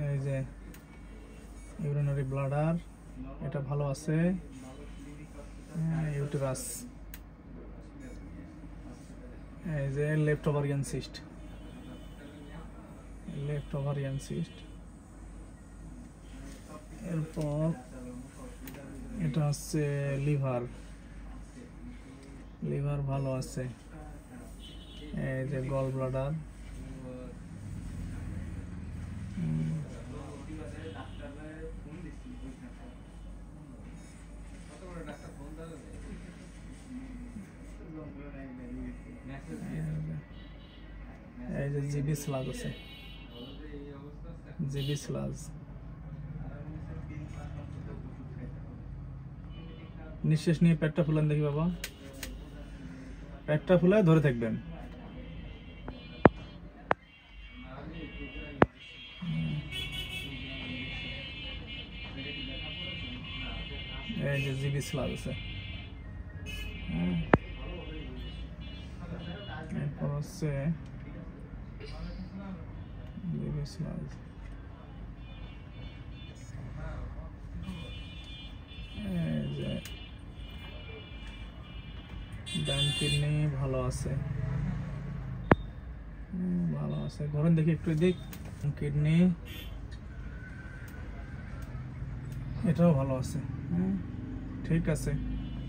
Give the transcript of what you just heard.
এই যে urinary bladder, এটা ভালো আছে। ইউটেরাস, এই যে লেফট ওভারিয়ান সিস্ট, এরপর এটা হচ্ছে লিভার ভালো আছে। এই যে গল ব্লাডার, এই যে জিবি স্লাজ আছে, নিঃশ্বাস নিয়ে পেটটা ফুলান দেখি বাবা, পেটটা ফুলায় ধরে থাকবেন। এই যে জিবি স্লাজ আছে। এরপর হচ্ছে জিবি স্লাজ, এই যে ডান কিডনি ভালো আছে, ধরেন দেখি একটু দিক। কিডনি এটাও ভালো আছে, ঠিক আছে।